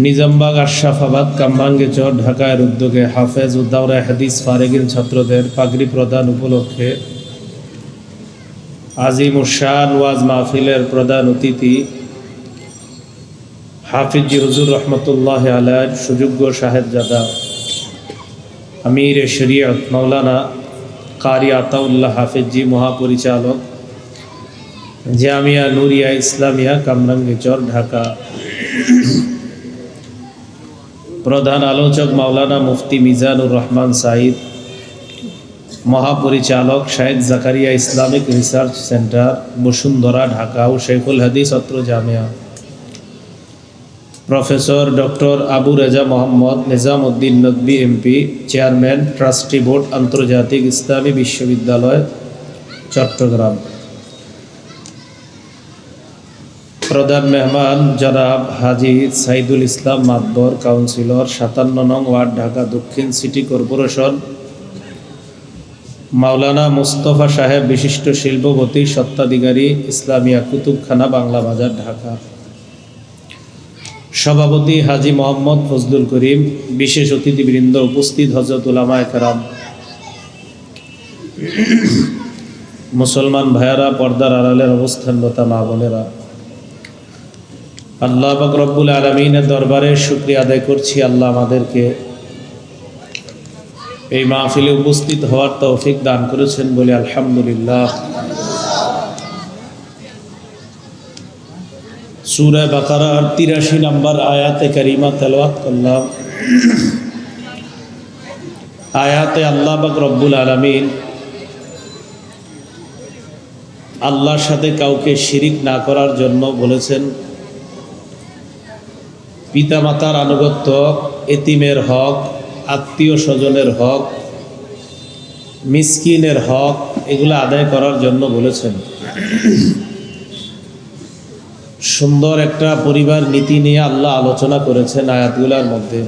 নিজামবাগ আশরাফাবাদ কামরাঙ্গীরচর ঢাকার উদ্যোগে হাফেজ ও দাওরায়ে হাদিস ফারেগিন ছাত্রদের পাগড়ি প্রদান উপলক্ষে আজিম উশান ওয়াজ মাহফিলের প্রধান অতিথি হাফিজ হুজুর রহমতুল্লাহ আলাইহির সুযোগ্য সাহেবজাদা আমির শরীয়ত মাওলানা কারি আতাউল্লাহ হাফিজি মহাপরিচালক জামিয়া নুরিয়া ইসলামিয়া কামরাঙ্গীরচর ঢাকা। প্রধান আলোচক মাওলানা মুফতি মিজানুর রহমান সাঈদ, মহাপরিচালক Shahed Zakaria Islamic research centre Bashundhara Dhaka ও শেখুল হাদিস অত্র জামিয়া, professor doctor Abu Reza Mohammad Nizamuddin Nadvi MP, chairman trustee board আন্তর্জাতিক ইসলামী বিশ্ববিদ্যালয় চট্টগ্রাম। প্রধান মেহমান জনাব হাজি সাইদুল ইসলাম মাতবর, কাউন্সিলর 57 নং ওয়ার্ড ঢাকা দক্ষিণ সিটি কর্পোরেশন। মাওলানা মুস্তফা সাহেব, বিশিষ্ট শিল্পপতি, স্বত্বাধিকারী, ইসলামিয়া কুতুবখানা, বাংলা বাজার, ঢাকা। সভাপতি হাজি মোহাম্মদ ফজলুল করিম। বিশেষ অতিথিবৃন্দ উপস্থিত, হযরত উলামায়ে কেরাম, মুসলমান ভাইয়েরা, পর্দার আড়ালের অবস্থানরত মা বোনেরা, আল্লাহ পাক রব্বুল আলামিনের দরবারে শুকরিয়া আদায় করছি, আল্লাহ আমাদেরকে এই মাহফিলে উপস্থিত হওয়ার তৌফিক দান করেছেন বলে আলহামদুলিল্লাহ। সূরা বাকারার 83 নম্বর আয়াতে কারিমা তেলাওয়াত করলাম। আয়াতে আল্লাহ পাক রব্বুল আলামিন আল্লাহর সাথে কাউকে শিরিক না করার জন্য বলেছেন। পিতামাতার আনুগত্য, এতিমের হক, আত্মীয় স্বজনের হক, মিসকিনের হক, এগুলো আদায় করার জন্য বলেছেন। সুন্দর একটা পরিবার নীতি নিয়ে আল্লাহ আলোচনা করেছেন আয়াতগুলোর মধ্যে।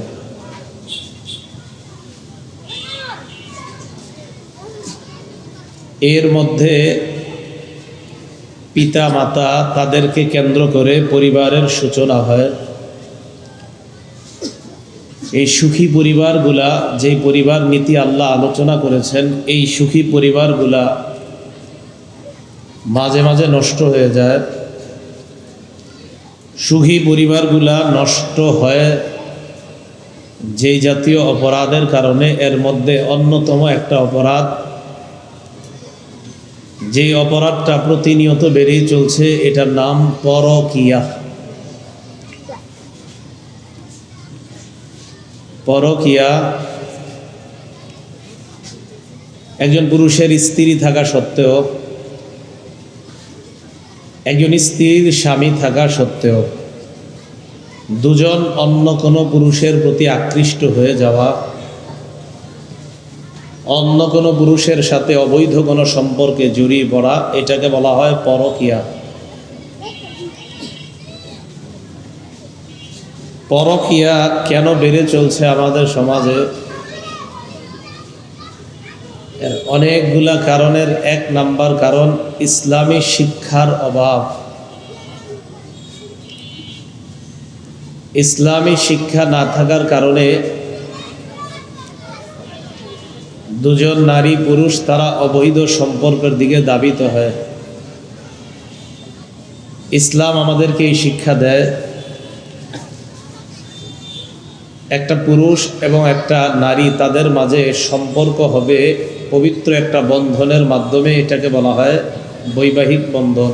এর মধ্যে পিতা মাতা, তাদেরকে কেন্দ্র করে পরিবারের সূচনা হয়। এই সুখী পরিবারগুলা, যেই পরিবার নীতি আল্লাহ আলোচনা করেছেন, এই সুখী পরিবারগুলা মাঝে মাঝে নষ্ট হয়ে যায়। সুখী পরিবারগুলা নষ্ট হয় যেই জাতীয় অপরাধের কারণে। এর মধ্যে অন্যতম একটা অপরাধ, যেই অপরাধটা প্রতিনিয়ত বেড়েই চলছে, এটার নাম পরকীয়া। পরকীয়া একজন পুরুষের স্ত্রী থাকা সত্ত্বেও, একজন স্ত্রীর স্বামী থাকা সত্ত্বেও দুজন অন্য কোনো পুরুষের প্রতি আকৃষ্ট হয়ে যাওয়া, অন্য কোনো পুরুষের সাথে অবৈধ কোনো সম্পর্কে জড়িয়ে পড়া, এটাকে বলা হয় পরকীয়া। পরকীয়া কেন বেড়ে চলছে আমাদের সমাজে? অনেকগুলা কারণের এক নাম্বার কারণ ইসলামী শিক্ষার অভাব। ইসলামী শিক্ষা না থাকার কারণে দুজন নারী পুরুষ তারা অবৈধ সম্পর্কের দিকে ধাবিত হয়। ইসলাম আমাদেরকে এই শিক্ষা দেয়, একটা পুরুষ এবং একটা নারী, তাদের মাঝে সম্পর্ক হবে পবিত্র একটা বন্ধনের মাধ্যমে। এটাকে বলা হয় বৈবাহিক বন্ধন।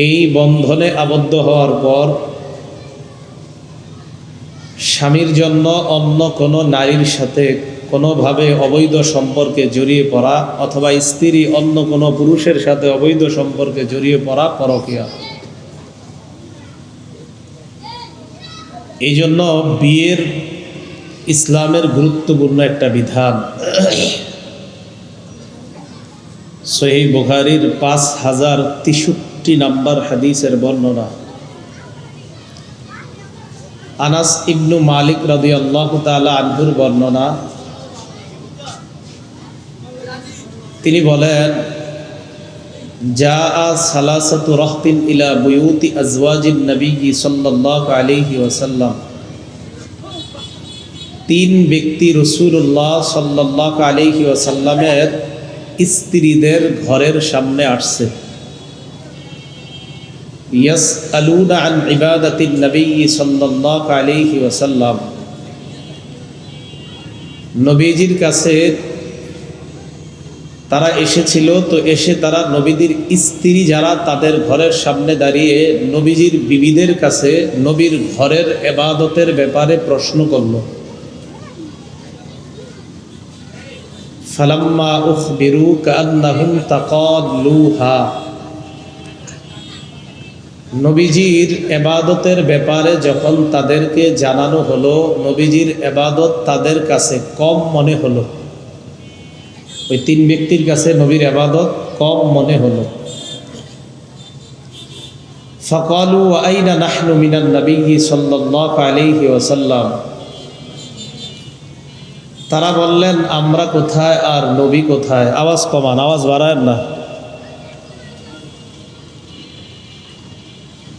এই বন্ধনে আবদ্ধ হওয়ার পর স্বামীর জন্য অন্য কোনো নারীর সাথে কোনোভাবে অবৈধ সম্পর্কে জড়িয়ে পড়া, অথবা স্ত্রী অন্য কোনো পুরুষের সাথে অবৈধ সম্পর্কে জড়িয়ে পড়া পরকীয়া। এই জন্য বিয়ের ইসলামের গুরুত্বপূর্ণ একটা বিধান। সহিহ বুখারীর 5063 নম্বর হাদিসের বর্ণনা। আনাস ইবনু মালিক রাদিয়াল্লাহু তাআলা আনহুর বর্ণনা। তিনি বলেন, জাআ সালাসাতু রাহতিন ইলা বুয়ুতি আজওয়াজিন নবী সাল্লাল্লাহু আলাইহি ওয়াসাল্লাম, তিন ব্যক্তি রাসূলুল্লাহ সাল্লাল্লাহু আলাইহি ওয়াসাল্লামের স্ত্রীদের ঘরের সামনে আসছে। ইয়াসআলুনা আন ইবাদাতিন নবী সাল্লাল্লাহু আলাইহি ওয়াসাল্লাম, নবীজির কাছে তারা এসেছিল। তো এসে তারা নবীদের স্ত্রী যারা তাদের ঘরের সামনে দাঁড়িয়ে নবীজির বিবিদের কাছে নবীর ঘরের ইবাদতের ব্যাপারে প্রশ্ন করল। ফালাম্মা উখবিরু কান্নাহুম তাকাল্লুহা, নবীজির ইবাদতের ব্যাপারে যখন তাদেরকে জানানো হলো, নবীজির ইবাদত তাদের কাছে কম মনে হলো। ওই তিন ব্যক্তির কাছে নবীর ইবাদত কম মনে হলো। ফাকালু আইনা নাহনু মিনান নবী সাল্লাল্লাহু আলাইহি ওয়াসাল্লাম, তারা বললেন আমরা কোথায় আর নবী কোথায়। আওয়াজ কমান, আওয়াজ বাড়ায়েন না।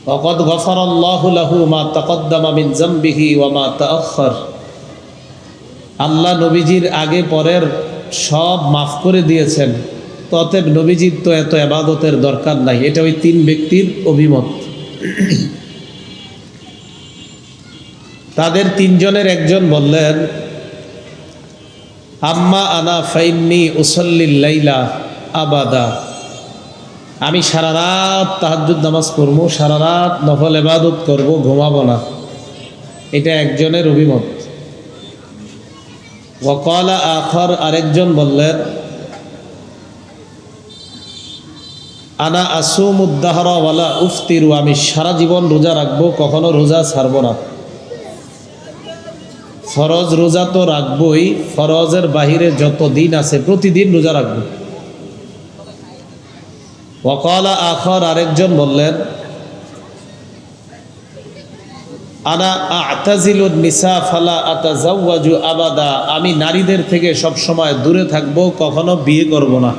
ওয়াকাদ গফারাল্লাহু লাহু মা তাকদ্দামা মিন যামবিহি ওয়া মা তাআখার, আল্লাহ নবীজির আগে পরের সব মাফ করে দিয়েছেন, অতএব নবীজির তো এত ইবাদতের দরকার নাই। এটা ওই তিন ব্যক্তির অভিমত। তাদের তিনজনের একজন বললেন, আম্মা আনা ফাইন্নি উসাল্লিল লাইলা আবাদা, আমি সারা রাত তাহাজ্জুদ নামাজ পড়বো, সারা রাত নফল ইবাদত করব, ঘুমাবো না। এটা একজনের অভিমত। ওয়াকালা আখর, আরেকজন বললেন, আনা আসুমুদ দাহরা ওয়ালা উফতিরু, আমি সারা জীবন রোজা রাখবো, কখনো রোজা ছাড়ব না। ফরজ রোজা তো রাখবই, ফরজের বাহিরে যত দিন আছে প্রতিদিন রোজা রাখবো। ওয়াকালা আখর, আরেকজন বললেন, আনা আ'তাজিলুন নিসা ফালা আতাজাওয়াজু আবাদা, আমি নারীদের থেকে সব সময় দূরে থাকবো, কখনো বিয়ে করব না।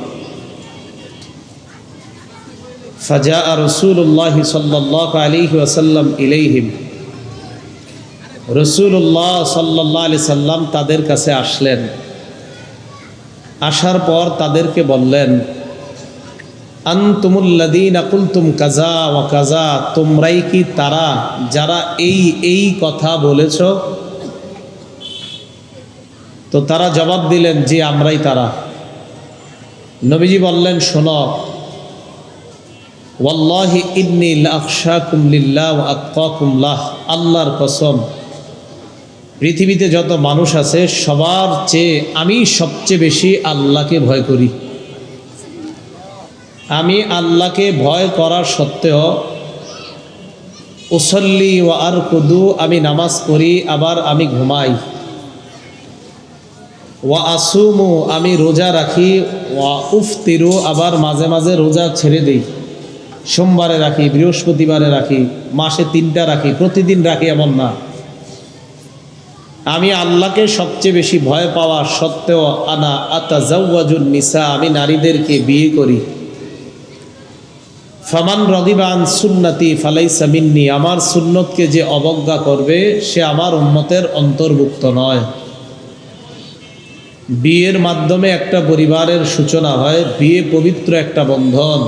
ফাজা রাসূলুল্লাহ সাল্লাল্লাহু আলাইহি ওয়াসাল্লাম ইলাইহিম, রাসূলুল্লাহ সাল্লাল্লাহু আলাইহি সাল্লাম তাদের কাছে আসলেন। আসার পর তাদেরকে বললেন, আনতুমুল্লাযীনা কুলতুম কাযা ওয়া কাযা, তোমরাই কি তারা যারা এই এই কথা বলেছ? তো তারা জবাব দিলেন যে আমরাই তারা। নবীজি বললেন, শোনো, ওয়াল্লাহি ইন্নী লাআখশাকুম লিল্লাহ ওয়া আতকাকুম লাহ, আল্লাহর কসম, পৃথিবীতে যত মানুষ আছে সবার চেয়ে আমি সবচেয়ে বেশি আল্লাহকে ভয় করি। আমি আল্লাহকে ভয় করার সত্ত্বেও উসল্লি ওয়া আরকুদু, আমি নামাজ পড়ি আবার আমি ঘুমাই। ওয়া আসুমু, আমি রোজা রাখি। ওয়া উফতিরু, আবার মাঝে মাঝে রোজা ছেড়ে দিই। সোমবারে রাখি, বৃহস্পতিবারে রাখি, মাসে 3টা রাখি, প্রতিদিন রাখি এমন না। আমি আল্লাহকে সবচেয়ে বেশি ভয় পাওয়া সত্ত্বেও আনা আতাজাওয়াজুন নিসা, আমি নারীদেরকে বিয়ে করি। ফামান রাগিবা আন সুন্নতি ফালাইসা মিন্নি, আমার সুন্নতকে যে অবজ্ঞা করবে সে আমার উম্মতের অন্তর্ভুক্ত নয়। বিয়ের মাধ্যমে একটা পরিবারের সূচনা হয়, বিয়ে পবিত্র একটা বন্ধন।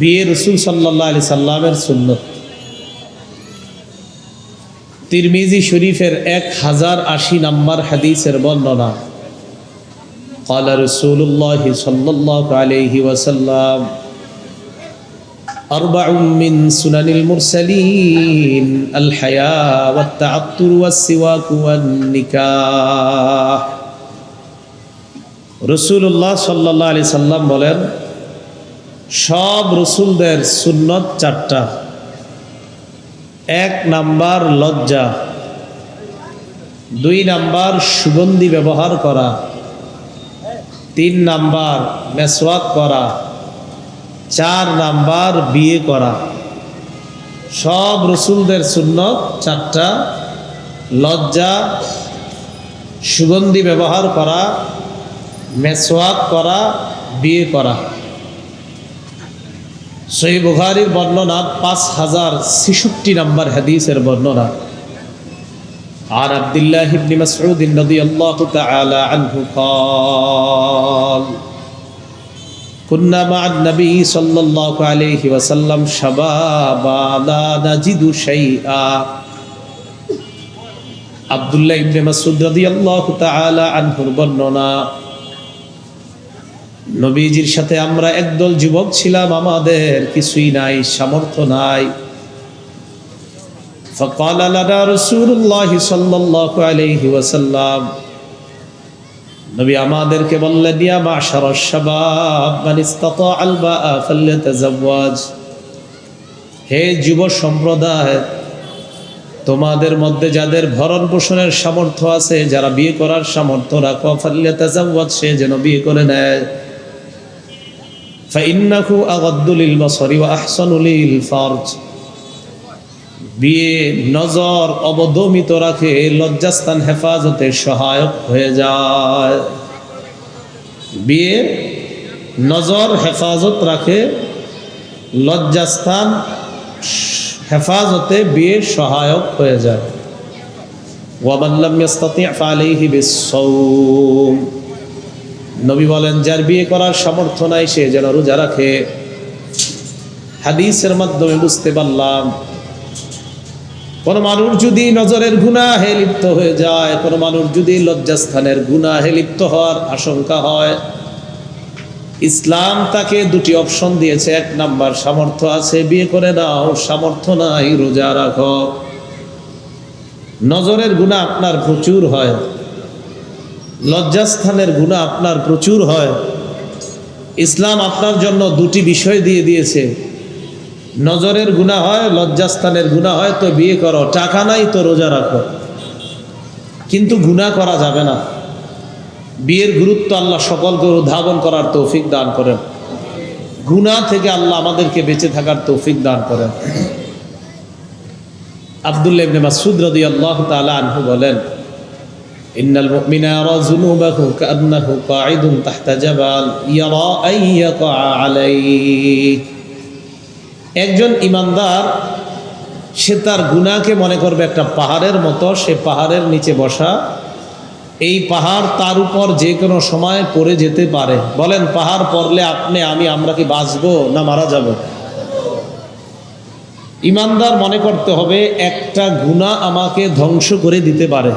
বিয়ে রাসূল সাল্লাল্লাহু আলাইহি সাল্লামের সুন্নত। তিরমিজি শরীফের 1080 নম্বর হাদিসের বর্ণনা, قال رسول الله صلى الله عليه وسلم أربع من سنن المرسلين الحياء والتعطر والسواك والنكاح। রাসূলুল্লাহ সাল্লাল্লাহু আলাইহি সাল্লাম বলেন, সব রাসূলদের সুন্নত 4টা। 1 নাম্বার লজ্জা, 2 নাম্বার সুগন্ধি ব্যবহার করা, 3 নাম্বার মেসওয়াক করা, 4 নাম্বার বিয়ে করা। সব রাসূলদের সুন্নত 4টা: লজ্জা, সুগন্ধি ব্যবহার করা, মেসওয়াক করা, বিয়ে করা। সহিহ বুখারীর বর্ণনা 5066 নম্বর হাদিসের বর্ণনা। আর আব্দুল্লাহ ইবনে মাসউদ রাদিয়াল্লাহু তাআলা আনহু قال كنا مع النبي صلى الله عليه وسلم شبابا لا نجد شيئا। আব্দুল্লাহ ইবনে মাসউদ রাদিয়াল্লাহু তাআলা আনহুর বর্ণনা, নবীজির সাথে আমরা একদল যুবক ছিলাম, আমাদের কিছুই নাই, সামর্থ্য নাই। فقال لنا رسول الله صلى الله عليه وسلم, নবী আমাদেরকে বললেন, ইয়া মাশারাশ শাবাব মান ইসতাতা আল বাআ ফালইতাযাওয়াজ। হে যুব সম্প্রদায়, তোমাদের মধ্যে যাদের ভরণ পোষণের সামর্থ্য আছে, যারা বিয়ে করার সামর্থ্য রাখো, ফালইতাযাওয়াজ, সে যেন বিয়ে করে নেয়। ফাইন্নাহু আগাদ্দু লিল বাসারি ওয়া আহসানু লিল ফারজ। বিয়ে নজর অবদমিত রাখে, লজ্জাস্থান হেফাজতে সহায়ক হয়ে যায়। বিয়ে নজর হেফাজত রাখে, লজ্জাস্থান হেফাজতে বিয়ে সহায়ক হয়ে যায়। ওয়ামান লাম ইস্তাতি' ফালাইহি বিস-সাওম। নবী বলেন, যার বিয়ে করার সামর্থ্য নাই সে যেন রোজা রাখে। হাদিসের মাধ্যমে বুঝতে পারলাম, কোন মানুষ যদি নজরের গুনাহে লিপ্ত হয়ে যায়, কোন মানুষ যদি লজ্জাস্থানের গুনাহে লিপ্ত হওয়ার আশঙ্কা হয়, ইসলাম তাকে দুটি অপশন দিয়েছে। এক নাম্বার, সামর্থ্য আছে বিয়ে করে নাও, সামর্থ্য নাই রোজা রাখো। নজরের গুনাহ আপনার প্রচুর হয়, লজ্জাস্থানের গুনাহ আপনার প্রচুর হয়। ইসলাম আপনার জন্য দুটি বিষয় দিয়ে দিয়েছে, নজরের গুনাহ হয়, লজ্জাস্থানের গুনাহ হয়, তো বিয়ে করো। টাকা নাই তো রোজা রাখো, কিন্তু গুনাহ করা যাবে না। বিয়ের গুরুত্ব আল্লাহ সকলকে উদ্ভাবন করার তৌফিক দান করেন। গুনাহ থেকে আল্লাহ আমাদেরকে বেঁচে থাকার তৌফিক দান করেন। আব্দুল্লাহ ইবনে মাসউদ রাদিয়াল্লাহু তাআলা আনহু বলেন, ইন্নাল মুমিনা ইয়ারা যুনুবাহু কাআন্নাহু কাঈদুন তাহতা জাবাল ইয়ারা আইয়াকা আলাইহি। একজন ইমানদার, সে তার গুনাহকে মনে করবে একটা পাহাড়ের মতো, সে পাহাড়ের নিচে বসা। এই পাহাড় তার উপর যে কোনো সময় পড়ে যেতে পারে। বলেন, পাহাড় পড়লে আপনি আমরা কি বাঁচবো না মারা যাব? ইমানদার মনে করতে হবে একটা গুনাহ আমাকে ধ্বংস করে দিতে পারে।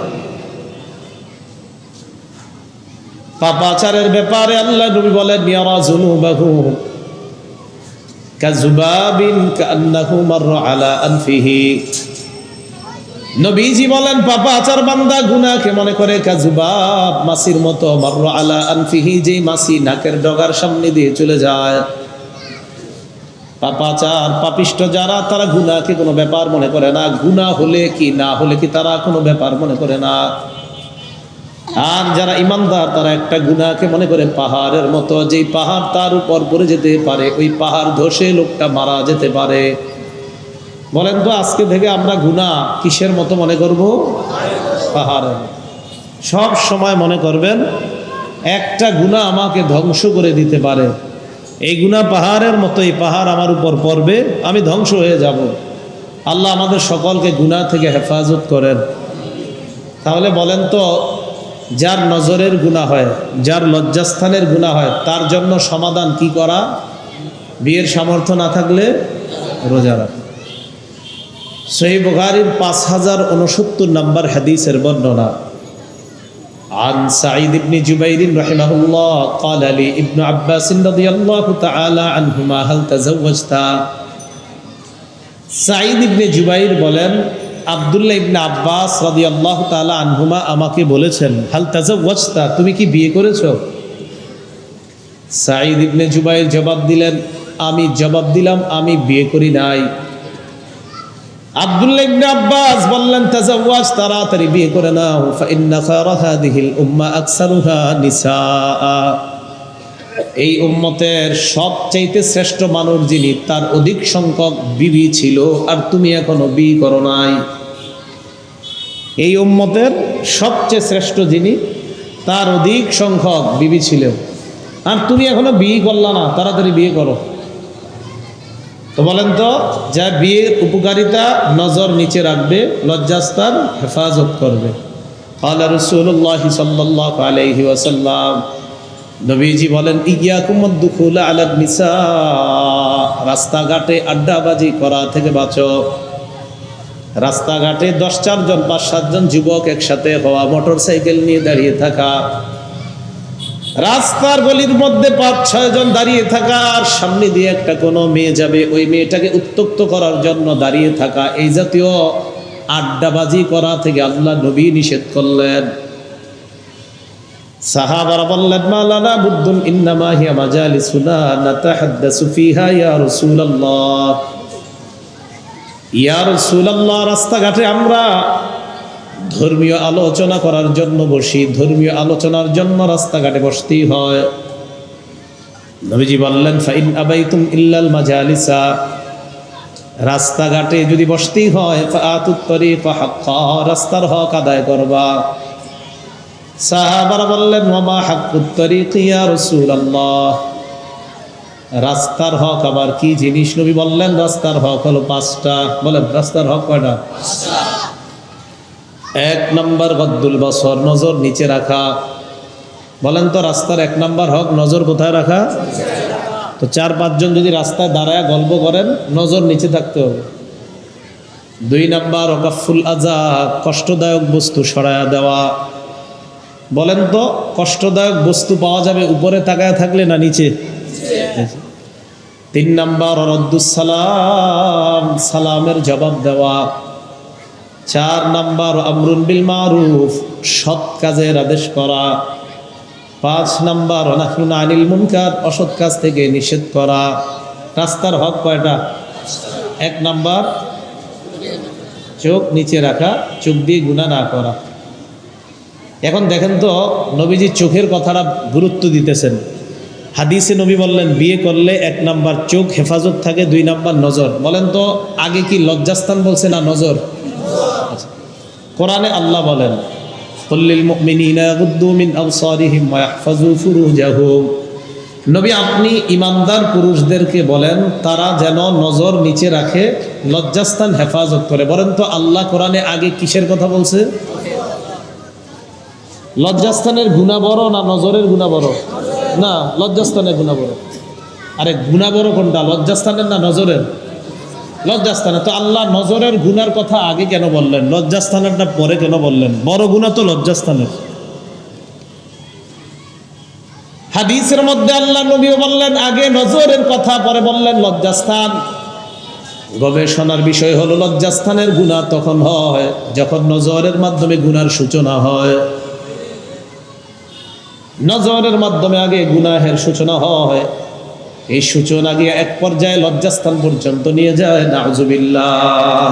পাপাচারের ব্যাপারে আল্লাহ নবী বলেন, ইয়ারা যুনুবাহু কাযুবাবিন কান্নাহু মাররা আলা আনফিহি। নবীজি বলেন, পাপাচার বান্দা গুনাহকে মনে করে কাযুবাব, মাছির মতো, মাররা আলা আনফিহি, যে মাছি নাকের ডগার সামনে দিয়ে চলে যায়। পাপাচার পাপিষ্ট যারা, তারা গুনাহকে কোনো ব্যাপার মনে করে না। গুনাহ হলে কি না হলে কি তারা কোনো ব্যাপার মনে করে না। আর যারা ইমানদার, তারা একটা গুনাহকে মনে করে পাহাড়ের মতো, যেই পাহাড় তার উপর পড়ে যেতে পারে, ওই পাহাড় ধসে লোকটা মারা যেতে পারে। বলেন তো, আজকে থেকে আমরা গুনাহ কিসের মতো মনে করব? পাহাড়ের। সব সময় মনে করবেন একটা গুনাহ আমাকে ধ্বংস করে দিতে পারে। এই গুনাহ পাহাড়ের মতো, এই পাহাড় আমার উপর পড়বে, আমি ধ্বংস হয়ে যাব। আল্লাহ আমাদের সকলকে গুনাহ থেকে হেফাজত করেন। তাহলে বলেন তো, যার নজরের গুনাহ হয়, যার লজ্জাস্থানের গুনাহ হয়, তার জন্য সমাধান কি করা? বিয়ের সামর্থ্য না থাকলে রোজা রাখা। সহিহ বুখারীর 5069 নম্বর হাদিসের বর্ণনা। عن سعيد بن جبير رحمه الله قال لي ابن عباس رضي الله تعالى عنهما هل تزوجت؟ সাঈদ ইবনে জুবাইর বলেন, আব্দুল্লাহ ইবনে আব্বাস রাদিয়াল্লাহু তাআলা আনহুমা আমাকে বলেছেন, হাল তাজাওয়াজতা, তুমি কি বিয়ে করেছো? সাঈদ ইবনে জুবাইর জবাব দিলাম, আমি বিয়ে করি নাই। আব্দুল্লাহ ইবনে আব্বাস বললেন, তাজাওয়াজ, তাড়াতাড়ি বিয়ে করে নাও, ফাইন্না খায়রা হাযিহিল উম্মাহ আকসারুহা নিসা। এই উম্মতের সবচাইতে শ্রেষ্ঠ মানুষ যিনি, তার অধিক সংখ্যক বিবি ছিল, আর তুমি এখনো বিয়ে করো নাই। এই উম্মতের সবচেয়ে শ্রেষ্ঠ যিনি, তার অধিক সংখ্যক বিবি ছিল, আর তুমি এখনো বিয়ে করলা না, তাড়াতাড়ি বিয়ে করো। তো বলেন তো, যা বিয়ের উপকারিতা, নজর নিচে রাখবে, লজ্জাস্থান হেফাজত করবে। ক্বালা রাসূলুল্লাহ সাল্লাল্লাহু আলাইহি ওয়াসাল্লাম, নবীজি বলেন, ইয়্যাকুমুদ দুখুল আলা নিসা, রাস্তাঘাটে আড্ডাবাজি করা থেকে বাঁচো। রাস্তাঘাটে 10-4 জন 5-7 জন যুবক একসাথে হওয়া, মোটরসাইকেল নিয়ে দাঁড়িয়ে থাকা, রাস্তার গলির মধ্যে 5-6 জন দাঁড়িয়ে থাকা, আর সামনে দিয়ে একটা কোনো মেয়ে যাবে, ওই মেয়েটাকে উত্ত্যক্ত করার জন্য দাঁড়িয়ে থাকা, এই জাতীয় আড্ডাবাজি করা থেকে আল্লাহ নবী নিষেধ করলেন। সাহাবারা বললেন, মালানা বুদ্দুন ইন্নামা হিয়া মাজালিসুনা নাতাহাদ্দাসু ফিহা ইয়া রাসূলুল্লাহ। ইয়া রাসূলুল্লাহ, রাস্তাঘাটে আমরা ধর্মীয় আলোচনা করার জন্য বসি, ধর্মীয় আলোচনার জন্য রাস্তাঘাটে বসতেই হয়। নবীজি বললেন, ফাইন আবাইতুম ইল্লাল মাজালিসা, রাস্তাঘাটে যদি বসতেই হয়, ফাআতুত তরিকা হাক্কা, রাস্তার হক আদায় করবা। সাহাবারা বললেন, ওয়া মা হাক্কুত তরিকি ইয়া রাসূলুল্লাহ, রাস্তার হক আবার কি জিনিস? নবী বললেন, রাস্তার হক হলো 5টা। বলেন, রাস্তার হক কয়টা? 1 নম্বর গদ্দুল বসর, নজর নিচে রাখা। বলেন তো, রাস্তার 1 নম্বর হক নজর কোথায় রাখা? তো 4-5 জন যদি রাস্তায় দাঁড়ায় গল্প করেন, নজর নিচে থাকতে হবে। 2 নম্বর ওয়াকাফুল আযা, কষ্টদায়ক বস্তু সরায়া দেওয়া। বলেন তো, কষ্টদায়ক বস্তু পাওয়া যাবে উপরে তাকায় থাকলে না নিচে? 3 নম্বর রদ্দুস সালাম, সালামের জবাব দেওয়া। 4 নম্বর আমরুন বিল মারুফ, সৎ কাজের আদেশ করা। 5 নম্বর নাহয়ুন আনিল মুনকার, অসৎ কাজ থেকে নিষেধ করা। রাস্তার হক কয়টা? 1 নম্বর চোখ নিচে রাখা, চোখ দিয়ে গুনাহ না করা। এখন দেখেন তো, নবীজি চোখের কথাটা গুরুত্ব দিতেছেন। হাদিসে নবী বললেন, বিয়ে করলে 1 নম্বর চোখ হেফাজত থাকে, 2 নম্বর নজর। বলেন তো, আগে কি লজ্জাস্থান বলছে না নজর? কোরআনে আল্লাহ বলেন, কুল্লিল মুমিনিনা ইয়াগুদ্দু মিন আবসারিহিম ওয়া ইয়াহফাযু ফুরুজাহুম, নবী আপনি ইমানদার পুরুষদেরকে বলেন তারা যেন নজর নিচে রাখে, লজ্জাস্থান হেফাজত করে। বলেন তো, আল্লাহ কোরআনে আগে কিসের কথা বলছে? লজ্জাস্থানের গুনাহ বড় না নজরের গুনাহ বড়? না, লজ্জাস্থানের গুনাহ বড়। আরে গুনাহ বড় কোনটা, লজ্জাস্থানের না নজরের? লজ্জাস্থানে। তো আল্লাহ নজরের গুনার কথা আগে কেন বললেন, লজ্জাস্থানেরটা পরে কেন বললেন? বড় গুনাহ তো লজ্জাস্থানের। হাদিসের মধ্যে আল্লাহ নবীও বললেন আগে নজরের কথা, পরে বললেন লজ্জাস্থান। গবেষণার বিষয় হলো, লজ্জাস্থানের গুনাহ তখন হয় যখন নজরের মাধ্যমে গুনার সূচনা হয়। নজরের মাধ্যমে আগে গুনাহের সূচনা হয়, এই সূচনা গিয়ে এক পর্যায়ে লজ্জাস্থান পর্যন্ত নিয়ে যায়, নাউজুবিল্লাহ।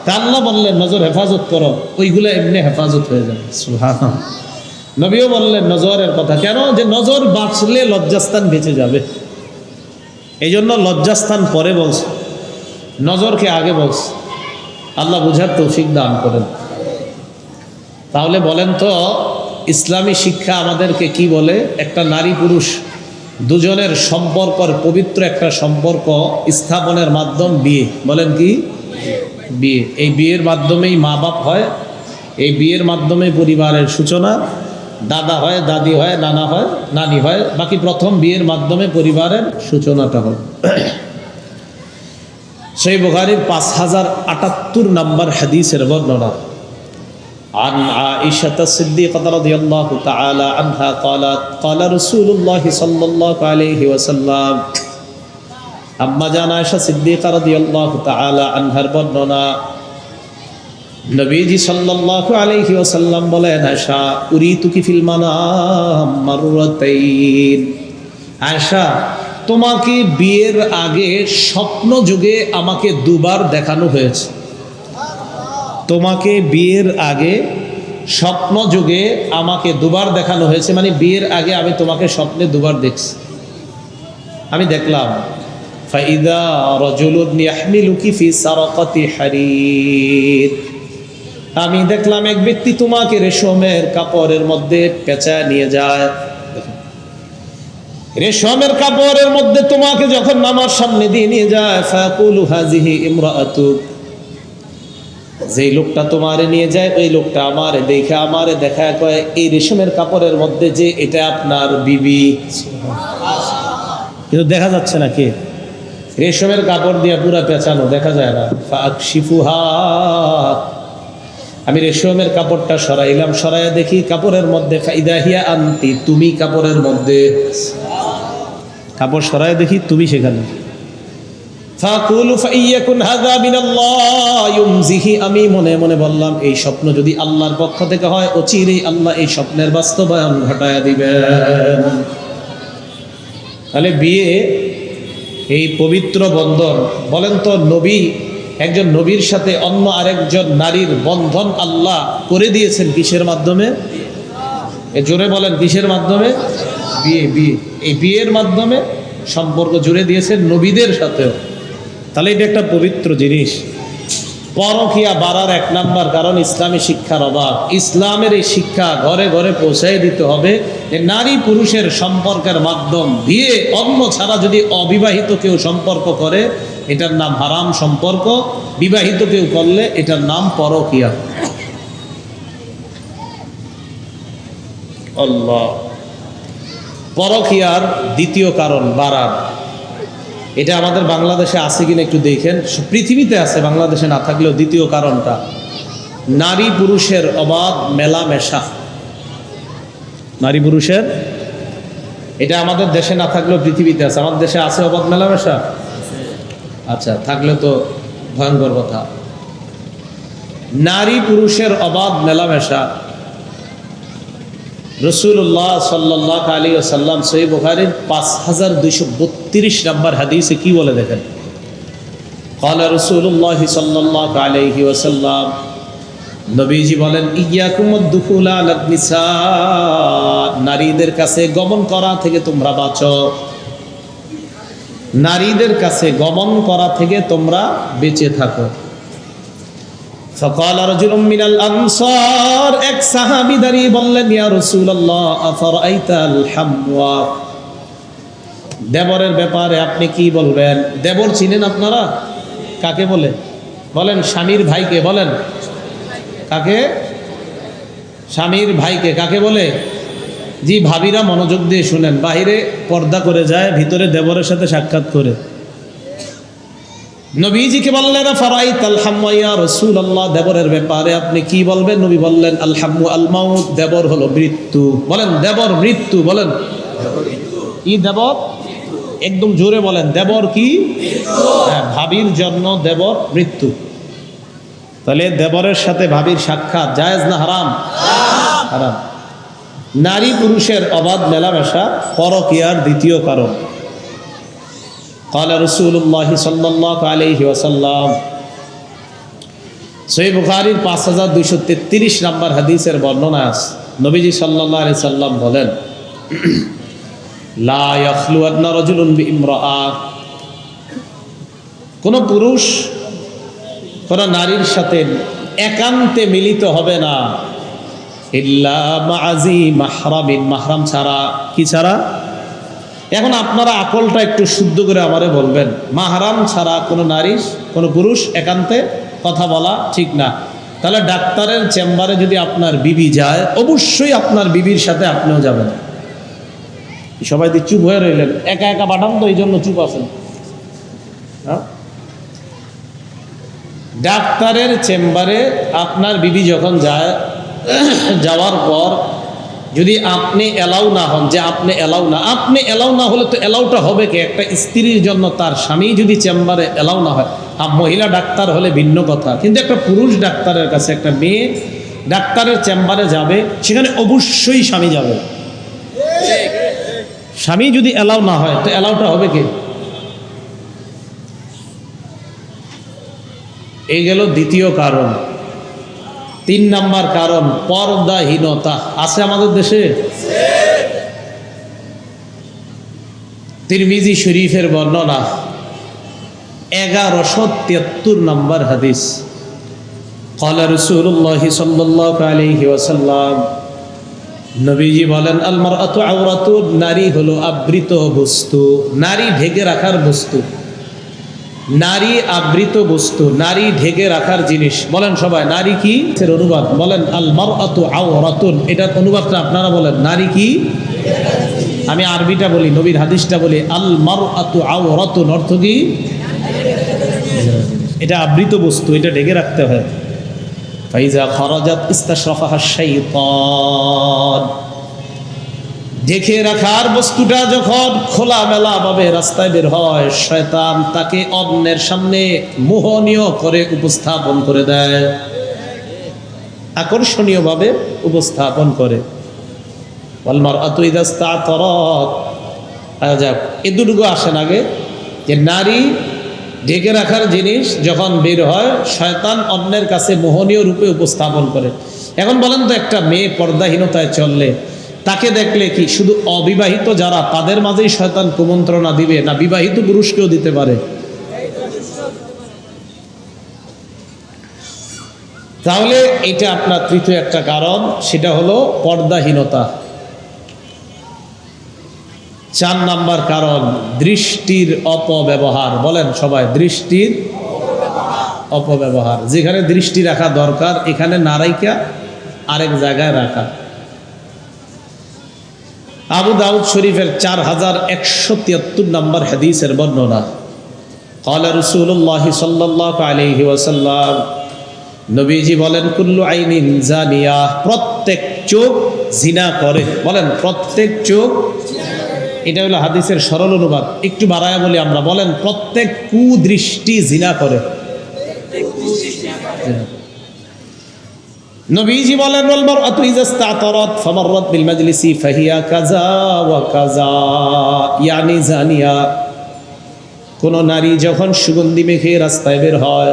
তা আল্লাহ বললেন নজর হেফাজত করো, ওইগুলো এমনি হেফাজত হয়ে যাবে। সুবহানাল্লাহ। নবীও বললেন নজরের কথা, কেন? যে নজর বাঁচলে লজ্জাস্থান বেঁচে যাবে, এই জন্য লজ্জাস্থান পরে বলছে, নজরকে আগে বলছে। আল্লাহ বুঝার তৌফিক দান করেন। তাহলে বলেন তো, ইসলামী শিক্ষা আমাদেরকে কি বলে? একটা নারী পুরুষ দুজনের সম্পর্কের পবিত্র একটা সম্পর্ক স্থাপনের মাধ্যম বিয়ে। বলেন কি? বিয়ে। এই বিয়ের মাধ্যমেই মা বাপ হয়, এই বিয়ের মাধ্যমে পরিবারের সূচনা। দাদা হয়, দাদি হয়, নানা হয়, নানি হয়, বাকি প্রথম বিয়ের মাধ্যমে পরিবারের সূচনাটা হয়। সেই বুখারীর 5078 নম্বর হাদিসের বর্ণনা। عن عائشة الصديقة رضي الله تعالى عنها قالت قال رسول الله صلى الله عليه وسلم, আম্মা জান আয়েশা সিদ্দিকা রাদিয়াল্লাহু তাআলা আনহার বর্ণনা, নবীজি সাল্লাল্লাহু আলাইহি ওয়াসাল্লাম বলেন, আয়েশা উরিতুকি ফিল মানাম মাররাতাইন, আয়েশা তোমাকে বিয়ের আগে স্বপ্ন যুগে আমাকে 2 বার দেখানো হয়েছে। তোমাকে বিয়ের আগে স্বপ্ন যুগে আমাকে 2 বার দেখানো হয়েছে, মানে বিয়ের আগে আমি তোমাকে স্বপ্নে 2 বার দেখছি। আমি দেখলাম, ফাইদা রাজুলুন ইয়াহমিলুকি ফি সারাকাতি হারির, আমি দেখলাম এক ব্যক্তি তোমাকে রেশমের কাপড়ের মধ্যে পেঁচায় নিয়ে যায়। রেশমের কাপড়ের মধ্যে তোমাকে যখন নামার সামনে দিয়ে নিয়ে যায়, ফাকুলু হাজিহি ইমরাআতুক, যেই লোকটা তোমারে নিয়ে যায় ওই লোকটা আমারে দেখা কয় এই রেশমের কাপড়ের মধ্যে যে এটা আপনার বিবি, কিন্তু দেখা যাচ্ছে না কে, রেশমের কাপড় দিয়ে পুরা পেঁচানো, দেখা যায় না। ফাকশিফুহা, আমি রেশমের কাপড়টা সরাইলাম, সরাইয়া দেখি কাপড়ের মধ্যে ফাইদা হিয়া আনতি, তুমি কাপড়ের মধ্যে, কাপড় সরাইয়া দেখি তুমি সেখানে। ফাকুলু ফাইয়াকুন হাযা মিনাল্লাহ ইউমজিহি, আমি মনে মনে বললাম এই স্বপ্ন যদি আল্লাহর পক্ষ থেকে হয় অচিরেই আল্লাহ এই স্বপ্নের বাস্তবায়ন ঘটায়া দিবেন। তাহলে বিয়ে এই পবিত্র বন্ধন, বলেন তো নবী, একজন নবীর সাথে অন্য আরেকজন নারীর বন্ধন আল্লাহ করে দিয়েছেন কিসের মাধ্যমে? জোরে বলেন কিসের মাধ্যমে? বিয়ে। এই বিয়ের মাধ্যমে সম্পর্ক জুড়ে দিয়েছেন নবীদের সাথেও। তাহলে এটা একটা পবিত্র জিনিস। পরকীয়া বাড়ার এক নাম্বার কারণ ইসলামী শিক্ষার অভাব। ইসলামের এই শিক্ষা ঘরে ঘরে পৌঁছায় দিতে হবে যে নারী পুরুষের সম্পর্কের মাধ্যম বিয়ে, অন্য ছাড়া যদি অবিবাহিত কেউ সম্পর্ক করে এটার নাম হারাম সম্পর্ক, বিবাহিত কেউ করলে এটার নাম পরকীয়া। আল্লাহ। পরকীয়ার দ্বিতীয় কারণ বাড়ার, এটা আমাদের বাংলাদেশে আছে কিনা একটু দেখেন, পৃথিবীতে আছে, বাংলাদেশে না থাকলেও দ্বিতীয় কারণটা নারী পুরুষের অবাধ মেলামেশা। নারী পুরুষের, এটা আমাদের দেশে না থাকলেও পৃথিবীতে আছে। আমাদের দেশে আছে অবাধ মেলামেশা? আচ্ছা, থাকলে তো ভয়ঙ্কর কথা। নারী পুরুষের অবাধ মেলামেশা রাসূলুল্লাহ সাল্লাল্লাহু আলাইহি ওয়াসাল্লাম সহিহ বুখারীর 5232 নম্বর হাদিসে কি বলে দেখেন। قال রাসূলুল্লাহ সাল্লাল্লাহু আলাইহি ওয়াসাল্লাম, নবীজি বলেন, ইয়াকুমুদ দুখুলা আলান নিসা, নারীদের কাছে গমন করা থেকে তোমরা বাঁচো, নারীদের কাছে গমন করা থেকে তোমরা বেঁচে থাকো। فقال رجل من الانصار, এক সাহাবী দাঁড়িয়ে বললেন, ইয়া রাসূলুল্লাহ আফরাইতাল হামওয়া, দেবরের ব্যাপারে আপনি কি বলবেন? দেবর চিনেন আপনারা? কাকে বলে? বলেন স্বামীর ভাইকে, বলেন কাকে? স্বামীর ভাইকে কাকে বলে? জি ভাবিরা মনোযোগ দিয়ে শুনেন, বাহিরে পর্দা করে যায়, ভিতরে দেবরের সাথে সাক্ষাৎ করে। নবীজিকে বললেন, ফারাইতাল হামওয়া ইয়া রাসূলুল্লাহ, দেবরের ব্যাপারে আপনি কি বলবেন? নবী বললেন, আল হামু আল মাউত, দেবর হলো মৃত্যু। বলেন দেবর মৃত্যু, বলেন কি দেবর? একদম জোরে বলেন, দেবর কি? হ্যাঁ, ভাবির জন্য দেবর মৃত্যু। তাহলে দেবরের সাথে ভাবির সাক্ষাৎ জায়েজ না হারাম? হারাম। নারী পুরুষের অবাধ মেলামেশা পরকীয়ার দ্বিতীয় কারণ। قال رسول الله صلى الله عليه وسلم, সহিহ বুখারীর 5233 নম্বর হাদিসের বর্ণনা আছে, নবীজি সাল্লাল্লাহু আলাইহি সাল্লাম বলেন, লা ইয়াখলুয়ান্না রাজুলুন বিইমরাআ, কোন পুরুষ কোন নারীর সাথে একান্তে মিলিত হবে না, ইল্লা মা'যি মাহরামিন, মাহরাম ছাড়া। কি ছাড়া? এখন আপনারা আকলটা একটু শুদ্ধ করে আমারে বলবেন, মাহরাম ছাড়া কোনো নারী কোনো পুরুষ একান্তে কথা বলা ঠিক না। তাহলে ডাক্তারের চেম্বারে যদি আপনার বিবি যায়, অবশ্যই আপনার বিবির সাথে আপনিও যাবেন। সবাই তো চুপ হয়ে রইলেন, একা একা পাঠান তো, এই জন্য চুপ আছেন। ডাক্তারের চেম্বারে আপনার বিবি যখন যায়, যাওয়ার পর যদি আপনি এলাউ না হন, যে আপনি এলাউ না, আপনি এলাউ না হলে তো এলাউটা হবে কি? একটা স্ত্রীর জন্য তার স্বামী যদি চেম্বারে এলাউ না হয়, মহিলা ডাক্তার হলে ভিন্ন কথা, কিন্তু একটা পুরুষ ডাক্তারের কাছে একটা মেয়ে ডাক্তারের চেম্বারে যাবে, সেখানে অবশ্যই স্বামী যাবে। স্বামী যদি এলাউ না হয় তো এলাউটা হবে কি? এই গেল দ্বিতীয় কারণ। 3 নাম্বার কারণ পর্দাহীনতা। আছে আমাদের দেশে? তিরমিজি শরীফের বর্ণনা 1173 নম্বর হাদিস। قال رسول الله صلى الله عليه وسلم, নবীজি বলেন আল মারআতু আওরাতুন, নারী হলো আবৃত বস্তু, নারী ঢেকে রাখার বস্তু, নারী আবৃত বস্তু, নারী ঢেকে রাখার জিনিস। বলেন সবাই নারী কি এর অনুবাদ বলেন? আল মারআতু আওরাতুন, এটার অনুবাদটা আপনারা বলেন নারী কি? আমি আরবিটা বলি, নবীর হাদিসটা বলি। আল মারআতু আওরাতুন অর্থ কি? এটা আবৃত বস্তু, এটা ঢেকে রাখতে হয়। ফাইজা খরাজাত ইস্তাশরাফাহা শাইতান, ঢেকে রাখার বস্তুটা যখন খোলামেলা ভাবে রাস্তায় বের হয়, শয়তান তাকে অন্যের সামনে মোহনীয় করে উপস্থাপন করে দেয়, আকর্ষণীয় ভাবে উপস্থাপন করে। ওয়াল মারআতু ইযা ইসতাতরাত, এই দুটো আসেন আগে, যে নারী ঢেকে রাখার জিনিস যখন বের হয়, শয়তান অন্যের কাছে মোহনীয় রূপে উপস্থাপন করে। এখন বলেন তো, একটা মেয়ে পর্দাহীনতায় চললে তাকে দেখলে কি শুধু অবিবাহিত যারা তাদের মাঝেই শয়তান কুমন্ত্রণা দিবে, না বিবাহিত পুরুষকেও দিতে পারে? তাহলে এটা আপনার তৃতীয় একটা কারণ, সেটা হলো পর্দাহীনতা। 4 নাম্বার কারণ দৃষ্টির অপব্যবহার। বলেন সবাই, দৃষ্টির অপব্যবহার। যেখানে দৃষ্টি রাখা দরকার এখানে না রাইখা আরেক জায়গায় রাখা। আবু দাউদ শরীফের 4173 নম্বর হাদিসের বর্ণনা। ক্বালা রাসূলুল্লাহ সাল্লাল্লাহু আলাইহি ওয়াসাল্লাম, নবীজি বলেন কুল্লু আইনিন জানিয়া, প্রত্যেক চোখ জিনা করে। বলেন প্রত্যেক চোখ, এটা হলো হাদিসের সরল অনুবাদ। একটু বাড়ায়া বলি আমরা, বলেন প্রত্যেক কুদৃষ্টি জিনা করে। নবীজি বলেন ওয়াল মারআতু ইযা ইসতাতরাত ফামাররাত বিল মাজলিসি ফাহিয়া কাযা ওয়া কাযা, ইয়ানি জানিয়া, কোন নারী যখন সুগন্ধি মেখে রাস্তায় বের হয়,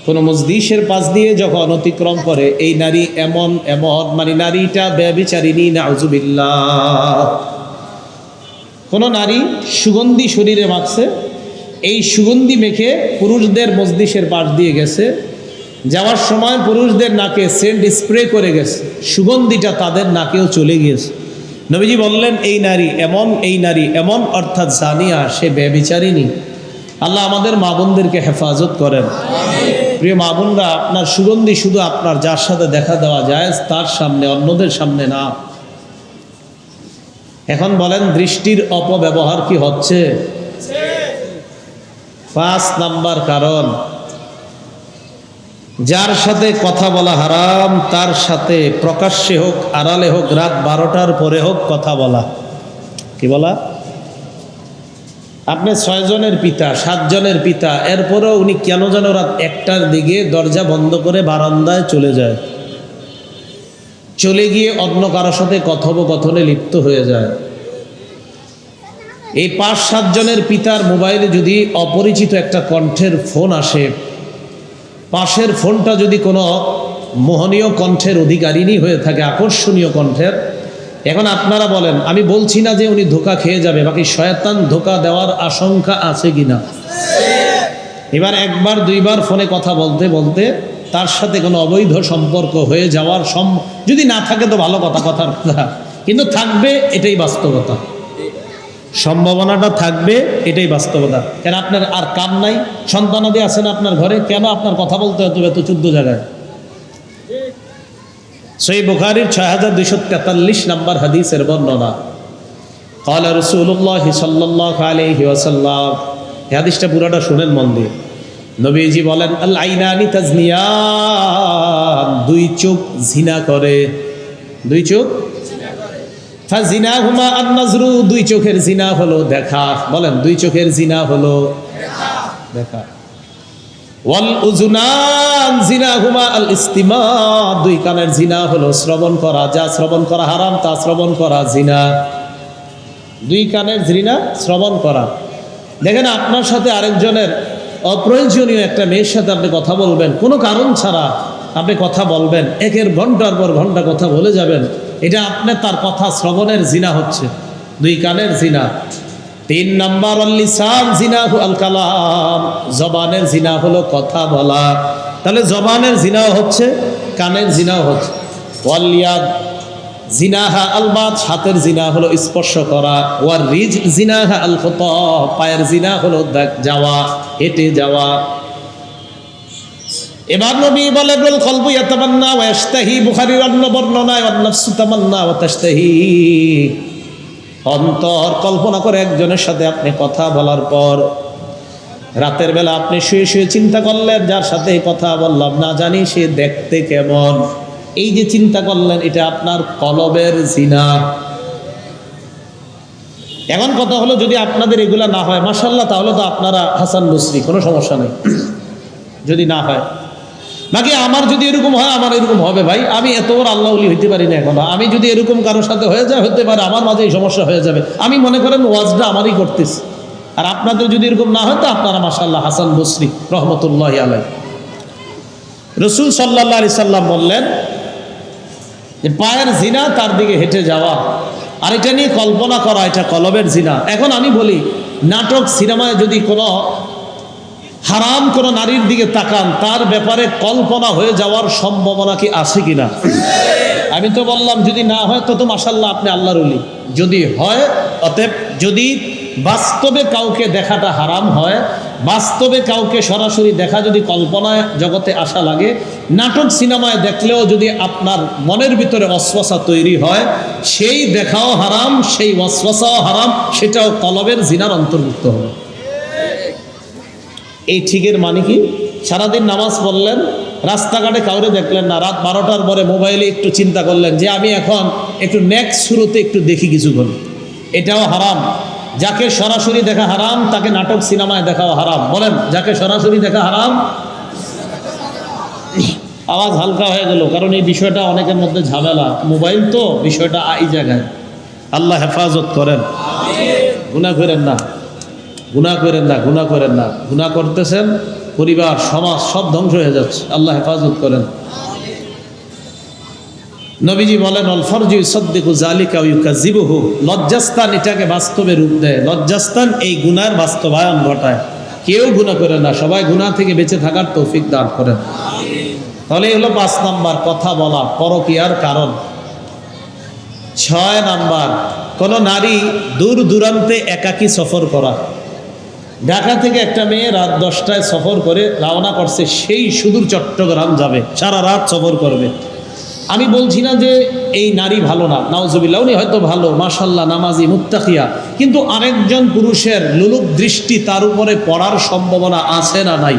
কোন মজলিসের পাশ দিয়ে যখন অতিক্রম করে, এই নারী এমন এমন, মানে নারীটা ব্যভিচারিণী, নাউযুবিল্লাহ। কোন নারী সুগন্ধি শরীরে মাখছে, এই সুগন্ধি মেখে পুরুষদের মজলিসের পাশ দিয়ে গেছে, যাওয়ার সময় পুরুষদের নাকে সেন্ট স্প্রে করে গেছে, সুগন্ধিটা তাদের নাকেও চলে গিয়েছে। নবীজি বললেন এই নারী এমন, এই নারী এমন, অর্থাৎ জানিয়া, সে ব্যভিচারিণী। আল্লাহ আমাদের মা বোনদেরকে হেফাজত করেন। প্রিয় মা বোনরা, আপনার সুগন্ধি শুধু আপনার যার সাথে দেখা দেওয়া যায় তার সামনে, অন্যদের সামনে না। এখন বলেন দৃষ্টির অপব্যবহার কি হচ্ছে? 5 নাম্বার কারণ, যার সাথে কথা বলা হারাম তার সাথে প্রকাশ্যে হোক আড়ালে হোক, রাত 12টার পরে হোক কথা বলা। কি বলা? আপনি 6 জনের পিতা, 7 জনের পিতা, এরপরেও উনি কেন যেন রাত 1টার দিকে দরজা বন্ধ করে বারান্দায় চলে যায়, চলে গিয়ে অন্য কারোর সাথে কথোপকথনে লিপ্ত হয়ে যায়। এই 5-7 জনের পিতার মোবাইলে যদি অপরিচিত একটা কণ্ঠের ফোন আসে, পাশের ফোনটা যদি কোনো মোহনীয় কণ্ঠের অধিকারিণী হয়ে থাকে, আকর্ষণীয় কণ্ঠের, এখন আপনারা বলেন, আমি বলছি না যে উনি ধোঁকা খেয়ে যাবে, বাকি শয়তান ধোঁকা দেওয়ার আশঙ্কা আছে কিনা? এবার 1বার 2বার ফোনে কথা বলতে বলতে তার সাথে কোনো অবৈধ সম্পর্ক হয়ে যাওয়ার যদি না থাকে তো ভালো কথা, কথার কথা, কিন্তু থাকবে, এটাই বাস্তবতা। সম্ভাবনাটা থাকবে, এটাই বাস্তবতা। কেন আপনার আর কাম নাই? সন্তানাদি আছেন আপনার ঘরে, কেন আপনার কথা বলতে হতো এত 14 জায়গায়? সহিহ বুখারীর 6243 নম্বর হাদিসের বর্ণনা। ক্বালা রাসূলুল্লাহ সাল্লাল্লাহু আলাইহি ওয়াসাল্লাম, এই হাদিসটা পুরোটা শুনেন মন দিয়ে। নবীজি বলেন আল আইনানি তাজনিয়ান, 2 চোখ জিনা করে। 2 চোখ ফাজিনাহুমা আন-নাজরু, 2 চোখের জিনা হলো দেখা। বলেন 2 চোখের জিনা হলো দেখা। ওয়াল উযুনান জিনাহুমা আল ইস্তিমা, 2 কানের জিনা হলো শ্রবণ করা, যা শ্রবণ করা হারাম তা শ্রবণ করা জিনা। 2 কানের জিনা শ্রবণ করা। দেখেন আপনার সাথে আরেকজনের অপ্রয়োজনীয় একটা মেয়ের সাথে আপনি কথা বলবেন, কোনো কারণ ছাড়া আপনি কথা বলবেন, একের ঘন্টার পর ঘন্টা কথা বলে যাবেন, এটা আপনি তার কথা শ্রবণের জিনা হচ্ছে, 2 কানের জিনা। 3 নাম্বার আল লিসান জিনাহু আল কালাম, জবানের জিনা হলো কথা বলা। তাহলে জবানের জিনাও হচ্ছে, কানের জিনাও হচ্ছে। ওয়াল ইয়াদ, জিনাহা আল বাত, হাতের জিনা হলো স্পর্শ করা, ওয়ার রিজ জিনাহা আল খুতা, পায়ের জিনা হলো যাওয়া, হেঁটে যাওয়া। এবার নবী বলেন বল কলবু ইয়াতামান্না ওয়া ইশতাহি, বুখারীর অন্য বর্ণনায় ওয়ান নাফসু তামান্না ওয়া তাশতাহি, অন্তর কল্পনা করে একজনের সাথে আপনি কথা বলার পর রাতের বেলা আপনি শুয়ে শুয়ে চিন্তা করলেন যার সাথে কথা বললাম না জানি সে দেখতে কেমন, এই যে চিন্তা করলেন এটা আপনার কলবের জিনা। এখন কথা হলো যদি আপনাদের এগুলা না হয় মাশাআল্লাহ তাহলে তো আপনারা হাসান বসরি, কোনো সমস্যা নেই যদি না হয়। বাকি আমার যদি এরকম হয় আমার এরকম হবে ভাই, আমি এত বড় আল্লাহ ওলি হইতে পারি না এখনো। আমি যদি এরকম কারোর সাথে হয়ে যায় হতে পারে আমার মাঝে এই সমস্যা হয়ে যাবে। আমি মনে করেন ওয়াজটা আমারই করতেছি, আর আপনাদের যদি এরকম না হয় তো আপনারা মাশাআল্লাহ হাসান বসরি রহমতুল্লাহি আলাইহি। রাসূল সাল্লাল্লাহু আলাইহি সাল্লাম বললেন যে পায়ের জিনা তার দিকে হেঁটে যাওয়া, আর এটা নিয়ে কল্পনা করা এটা কলবের জিনা। এখন আমি বলি নাটক সিনেমায় যদি কোনো হারাম কোনো নারীর দিকে তাকান তার ব্যাপারে কল্পনা হয়ে যাওয়ার সম্ভাবনা কি আছে কিনা? আমি তো বললাম যদি না হয় তো মাশাআল্লাহ আপনি আল্লাহর ওলি, যদি হয় অতএব যদি বাস্তবে কাউকে দেখাটা হারাম হয়, বাস্তবে কাউকে সরাসরি দেখা যদি কল্পনায় জগতে আসা লাগে, নাটক সিনেমায় দেখলেও যদি আপনার মনের ভিতরে ওয়াসওয়াসা তৈরি হয়, সেই দেখাও হারাম, সেই ওয়াসওয়াসাও হারাম, সেটাও কলবের জিনার অন্তর্ভুক্ত হবে। এই ঠিকের মানে কি? সারাদিন নামাজ পড়লেন, রাস্তাঘাটে কাউরে দেখলেন না, রাত 12টার পরে মোবাইলে একটু চিন্তা করলেন যে আমি এখন একটু নেক্সট শুরুতে একটু দেখি কিছুক্ষণ, এটাও হারাম। যাকে সরাসরি দেখা হারাম তাকে নাটক সিনেমায় দেখাও হারাম। বলেন যাকে সরাসরি দেখা হারাম। আওয়াজ হালকা হয়ে গেল কারণ এই বিষয়টা অনেকের মধ্যে ঝামেলা, মোবাইল তো বিষয়টা এই জায়গায়। আল্লাহ হেফাজত করেন, গুনাহ করেন না, গুনাহ করেন না, গুনাহ করেন না। গুনাহ করতেছেন, পরিবার সমাজ সব ধ্বংস হয়ে যাচ্ছে। আল্লাহ হেফাজত করেন। নবীজি বলেন অল ফরজু ইউসাদ্দিকু যালিকা ওয়া ইউকাযিবুহু, লজ্জাস্থান এটাকে বাস্তবে রূপ দেয়, লজ্জাস্থান এই গুনার বাস্তবায়ন ঘটায়। কেউ গুনাহ করে না, সবাই গুনাহ থেকে বেঁচে থাকার তৌফিক দান করেন। তাহলে এই হলো 5 নাম্বার কথা বলা, পরকীয়ার কারণ। 6 নাম্বার কোন নারী দূর দূরান্তে একাকী সফর করা। ঢাকা থেকে একটা মেয়ে রাত 10টায় সফর করে রওনা করছে, সেই সুদূর চট্টগ্রাম যাবে, সারা রাত সফর করবে। আমি বলছি না যে এই নারী ভালো না, নাউজুবিল্লাহ, উনি হয়তো ভালো, মাশাআল্লাহ, নামাজি, মুত্তাকিয়া, কিন্তু আরেকজন পুরুষের লোলুপ দৃষ্টি তার উপরে পড়ার সম্ভাবনা আছে না নাই?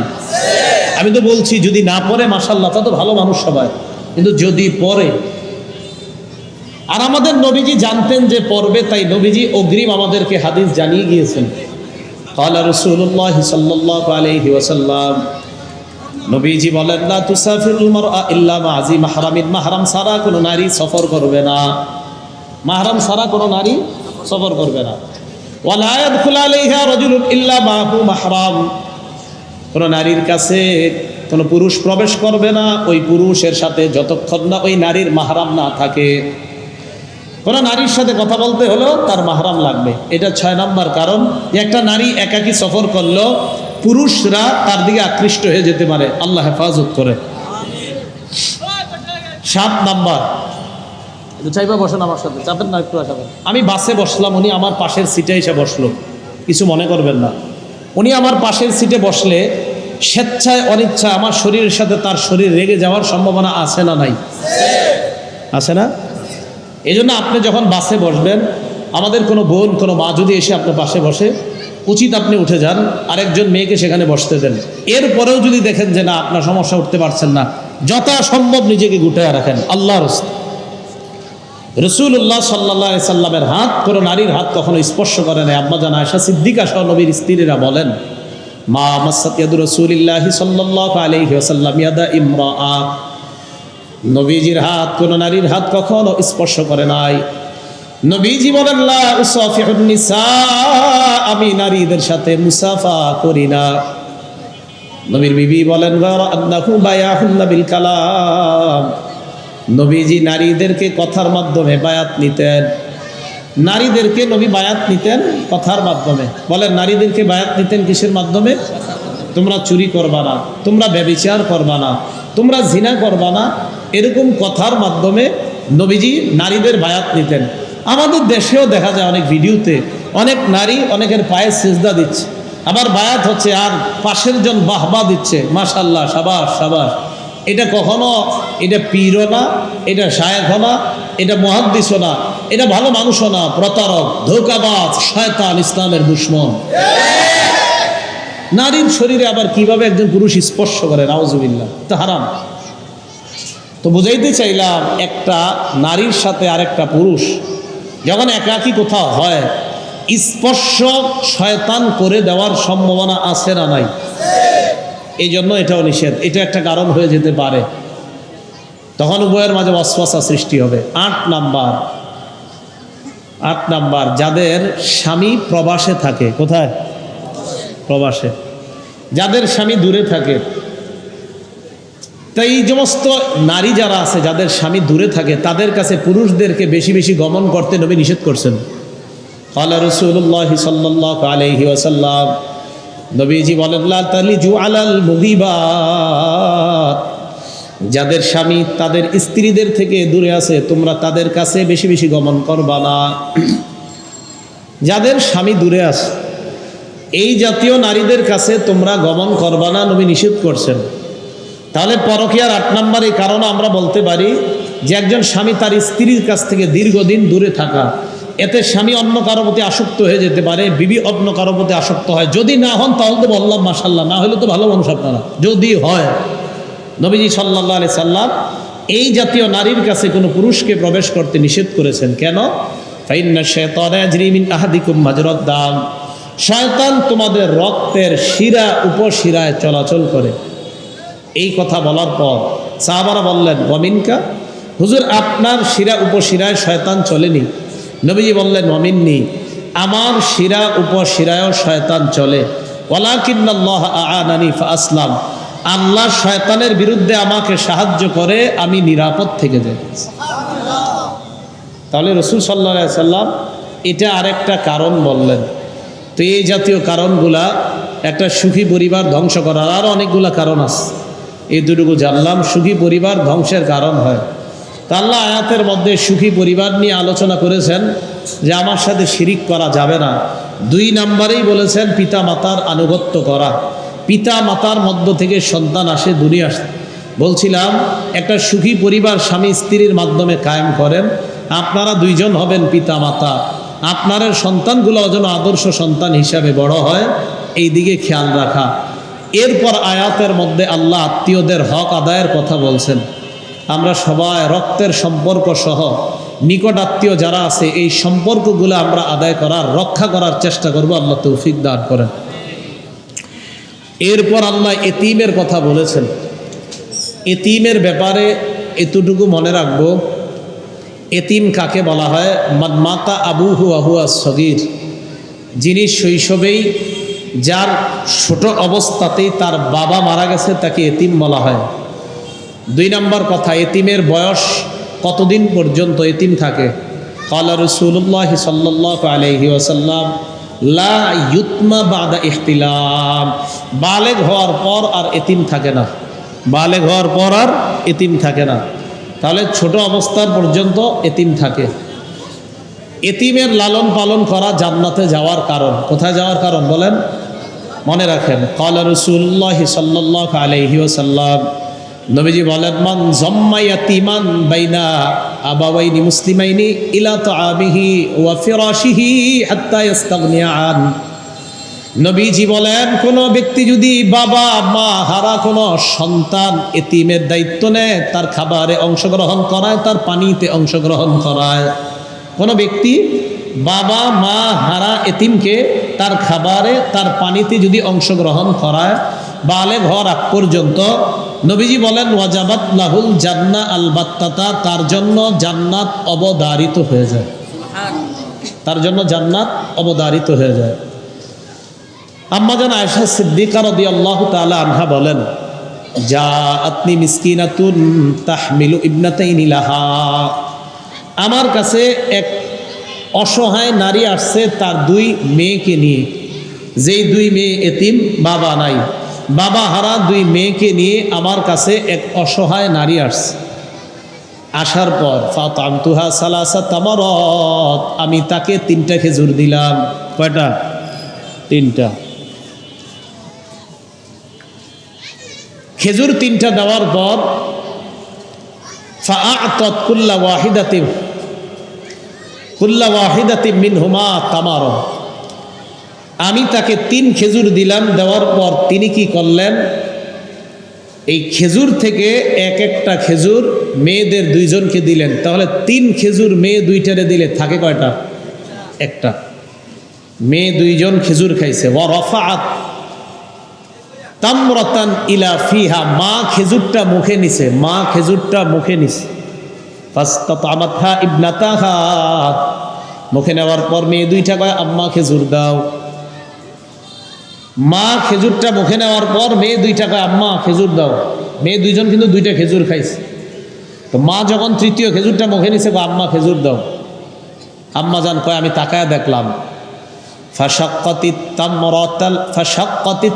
আমি তো বলছি যদি না পড়ে মাশাআল্লাহ তা তো ভালো মানুষ সবাই, কিন্তু যদি পড়ে, আর আমাদের নবীজি জানতেন যে পড়বে, তাই নবীজি অগ্রিম আমাদেরকে হাদিস জানিয়ে গিয়েছেন। قال رسول الله صلى الله عليه وسلم, নবীজি বলেন না তুসাফিরুল মারআ ইল্লা মা আজি মাহরামিন, মাহরাম ছাড়া কোনো নারী সফর করবে না, মাহরাম ছাড়া কোনো নারী সফর করবে না। ওয়ালা ইয়াদখুলু আলাইহা রাজুলুন ইল্লা মাহু মাহরাম, কোনো নারীর কাছে কোনো পুরুষ প্রবেশ করবে না ওই পুরুষের সাথে যতক্ষণ না ওই নারীর মাহরাম না থাকে। কোনো নারীর সাথে কথা বলতে হলেও তার মাহরাম লাগবে। এটা 6 নাম্বার কারণ যে একটা নারী একাকী সফর করলেও পুরুষরা তার দিকে আকৃষ্ট হয়ে যেতে পারে। আল্লাহ হেফাজত করে। 7 নাম্বার, চাইবা বসেন আমার সাথে, চাপেন না, একটু আসাবেন। আমি বাসে বসলাম, উনি আমার পাশের সিটে এসে বসলো, কিছু মনে করবেন না। উনি আমার পাশের সিটে বসলে স্বেচ্ছায় অনিচ্ছায় আমার শরীরের সাথে তার শরীর রেগে যাওয়ার সম্ভাবনা আছে না নাই? আছে না? এই জন্য আপনি যখন বাসে বসবেন, আমাদের কোনো বোন কোনো মা যদি এসে আপনার পাশে বসে, উচিত আপনি উঠে যান, আরেকজন মেয়েকে সেখানে বসতে দেন। এরপরেও যদি দেখেন যে না আপনার সমস্যা উঠতে পারছেন না, যথাসম্ভব নিজেকে গুটায় রাখেন আল্লাহর রাস্তায়। রাসূলুল্লাহ সাল্লাল্লাহু আলাইহি সাল্লামের হাত কোনো নারীর হাত কখনো স্পর্শ করে নাই। আম্মা জান আয়েশা সিদ্দিকা সহ নবীর স্ত্রীরা বলেন, মা মাসাত ইয়াদু রাসূলিল্লাহি সাল্লাল্লাহু আলাইহি ওয়াসাল্লাম ইয়াদা ইমরাআ, নবীজির হাত কোন নারীর হাত কখনো স্পর্শ করে নাই। নবীজি বলেন লা উসাফিহুন নিসা, আমি নারীদের সাথে মুসাফা করি না। নবীর বিবি বলেন গায়রা আন্নাহু বায়াহুন্না বিল কালাম, নবীজি নারীদেরকে কথার মাধ্যমে বায়াত নিতেন। নারীদেরকে নবী বায়াত নিতেন কথার মাধ্যমে। বলেন নারীদেরকে বায়াত নিতেন কিসের মাধ্যমে? তোমরা চুরি করবা না, তোমরা ব্যভিচার করবা না, তোমরা জিনা করবা না, এরকম কথার মাধ্যমে নবীজি নারীদের বায়াত নিতেন। আমাদের দেশেও দেখা যায় অনেক ভিডিওতে অনেক নারী অনেকের পায়ে সিজদা দিচ্ছে, আবার বায়াত হচ্ছে, আর পাশের জন বাহবা দিচ্ছে, মাশাআল্লাহ, সাবাস সাবাস। এটা কখনো, এটা পীরও না, এটা শায়েখও না, এটা মুহাদ্দিসও না, এটা ভালো মানুষও না, প্রতারক, ধোঁকাবাজ, শয়তান, ইসলামের দুশমন। নারীর শরীরে আবার কিভাবে একজন পুরুষ স্পর্শ করে, নাউজুবিল্লাহ, তা হারাম। তো বুঝাইতে চাইলাম, একটা নারীর সাথে আরেকটা পুরুষ যখন একাকী কোথাও হয়, স্পর্শ শয়তান করে দেওয়ার সম্ভাবনা আছে না নাই? এই জন্য এটাও নিষেধ। এটা একটা কারণ হয়ে যেতে পারে, তখন উভয়ের মাঝে ওয়াসওয়াসা সৃষ্টি হবে। 8 নাম্বার, যাদের স্বামী প্রবাসে থাকে। কোথায়? প্রবাসে। যাদের স্বামী দূরে থাকে, তাই এই সমস্ত নারী যারা আছে যাদের স্বামী দূরে থাকে, তাদের কাছে পুরুষদেরকে বেশি বেশি গমন করতে নবী নিষেধ করছেন। ক্বালা রাসূলুল্লাহ সাল্লাল্লাহু আলাইহি ওয়াসাল্লাম, নবীজি বলেন, লা তালিজু আলাল মুগিবাত, যাদের স্বামী তাদের স্ত্রীদের থেকে দূরে আছে, তোমরা তাদের কাছে বেশি বেশি গমন করবা না। যাদের স্বামী দূরে আছে, এই জাতীয় নারীদের কাছে তোমরা গমন করবা না, নবী নিষেধ করছেন। তাহলে পরকীয়ার 8 নম্বর এই কারণে আমরা বলতে পারি যে একজন স্বামী তার স্ত্রীর কাছ থেকে দীর্ঘদিন দূরে থাকা, এতে স্বামী অন্য কারো প্রতি আসক্ত হয়ে যেতে পারে, বিবি অন্য কারো প্রতি আসক্ত হয়। যদি না হন তাহলে তো বললাম মাশাআল্লাহ, না হলে তো ভালো মানুষ আপনারা। যদি হয়, নবীজি সাল্লাল্লাহু আলাইহি সাল্লাম এই জাতীয় নারীর কাছে কোনো পুরুষকে প্রবেশ করতে নিষেধ করেছেন। কেন? ফাইন্না শাইতানা ইয়াজরি মিন আহাদিকুম মাজরাদ দাম, শয়তান তোমাদের রক্তের শিরা উপশিরায় চলাচল করে। এই কথা বলার পর সাহাবারা বললেন, ওয়ামিনকা, হুজুর আপনার শিরা উপশিরায় শয়তান চলেনি? নবীজি বললেন, ওয়ামিন্নি, আমার শিরা উপশিরায়ও শয়তান চলে। ওয়ালাকিন্নাল্লাহ আ'আনানি ফাআসলাম, আল্লাহ শয়তানের বিরুদ্ধে আমাকে সাহায্য করে, আমি নিরাপদ থেকে যাই। তাহলে রাসূল সাল্লাল্লাহু আলাইহি সাল্লাম এটা আরেকটা কারণ বললেন। তো এই জাতীয় কারণগুলা একটা সুখী পরিবার ধ্বংস করার আরও অনেকগুলা কারণ আছে, এই দুটুকু জানলাম সুখী পরিবার ধ্বংসের কারণ হয়। তা আল্লাহ আয়াতের মধ্যে সুখী পরিবার নিয়ে আলোচনা করেছেন যে আমার সাথে শিরিক করা যাবে না। 2 নম্বরেই বলেছেন পিতা মাতার আনুগত্য করা। পিতা মাতার মধ্য থেকে সন্তান আসে, দুনিয়া আসে। বলছিলাম একটা সুখী পরিবার স্বামী স্ত্রীর মাধ্যমে কায়েম করেন, আপনারা 2 জন হবেন পিতা মাতা, আপনার সন্তানগুলো যেন আদর্শ সন্তান হিসাবে বড় হয়, এই দিকে খেয়াল রাখা। এরপর আয়াতের মধ্যে আল্লাহ আত্মীয়দের হক আদায়ের কথা বলছেন। আমরা সবাই রক্তের সম্পর্ক সহ নিকট আত্মীয় যারা আছে, এই সম্পর্কগুলো আমরা আদায় করার, রক্ষা করার চেষ্টা করব। আল্লাহ তৌফিক দান করেন। এরপর আল্লাহ এতিমের কথা বলেছেন। এতিমের ব্যাপারে এতটুকু মনে রাখবো, এতিম কাকে বলা হয়? মান মাতা আবুহু ওয়া হুয়া সগীর, যিনি শৈশবেই, যার ছোট অবস্থাতেই তার বাবা মারা গেছে, তাকে এতিম বলা হয়। 2 নম্বর কথা, এতিমের বয়স কতদিন পর্যন্ত এতিম থাকে? ক্বালা রাসূলুল্লাহ সাল্লাল্লাহু আলাইহি ওয়াসাল্লাম, লা ইউতমা বাদা ইহতিলাম, বালেগ হওয়ার পর আর এতিম থাকে না। বালেগ হওয়ার পর আর এতিম থাকে না। তাহলে ছোট অবস্থার পর্যন্ত এতিম থাকে। এতিমের লালন পালন করা জান্নাতে যাওয়ার কারণ। কোথায় যাওয়ার কারণ বলেন? মনে রাখেন, ক্বালা রাসূলুল্লাহ সাল্লাল্লাহু আলাইহি ওয়াসাল্লাম, নবীজি বলেন, মান যাম্মা ইয়াতিমান বাইনা আবাওয়াইনি মুসলিমাইনি ইলা তাআমিহি ওয়া ফিরাশিহি হাত্তা ইস্তাগনিয়া আন। নবীজি বলেন, কোনো ব্যক্তি যদি বাবা মা হারা কোনো সন্তান এতিমের দায়িত্ব নেয়, তার খাবারে অংশগ্রহণ করায়, তার পানিতে অংশগ্রহণ করায়, কোনো ব্যক্তি বাবা মা হারা এতিমকে তার খাবারে, তার পানিতে যদি অংশগ্রহণ করায়, বালেগ হওয়ার আগ পর্যন্ত, নবীজি বলেন, ওয়াজাবাত লাহুল জান্নাহ আলবাত্তাতা, তার জন্য জান্নাত অবধারিত হয়ে যায়। তার জন্য জান্নাত অবধারিত হয়ে যায়। আম্মা জান আয়েশা সিদ্দিকা রাদিয়াল্লাহু তাআলা আনহা বলেন, জাআতনি মিসকিনাতুন তাহমিলু ইবনাতাইনি লাহা, আমার কাছে এক অসহায় নারী আসছে তার 2 মেয়েকে নিয়ে। যেই 2 মেয়ে এতিম, বাবা নাই, বাবা হারা 2 মেয়েকে নিয়ে আমার কাছে এক অসহায় নারী আসছে। আসার পর ফাতামতুহা সালাসা তামারাত, আমি তাকে 3টা খেজুর দিলাম। কয়টা? 3টা খেজুর। 3টা দেওয়ার পর ফাআতাত কুল্লা ওয়াহিদাতিন মিনহুমা তামারা, আমি তাকে 3 খেজুর দিলাম। দেওয়ার পর তিনি কি করলেন, এই খেজুর থেকে এক একটা খেজুর মেয়েদের 2জনকে দিলেন। তাহলে 3 খেজুর মেয়ে 2টারে দিলে থাকে কয়টা? 1টা। মেয়ে 2জন খেজুর খাইছে। ওয়া রাফাআত তামরাতান ইলা ফিহা, মা খেজুরটা মুখে নিছে, মা খেজুরটা মুখে নিছে। ফাস্তাতামাতহা ইবনাতাহা, মুখে নেওয়ার পর মেয়ে 2টা কয় আম্মা খেজুর দাও। মা খেজুরটা মুখে নেওয়ার পর মেয়ে 2টা কয় আম্মা খেজুর দাও। মেয়ে 2জন কিন্তু 2টা খেজুর খাইছে। তো মা যখন 3য় খেজুরটা মুখে নিছে, আম্মা খেজুর দাও। আম্মা জান কয় আমি তাকায় দেখলাম, ফাশাক্কাতিত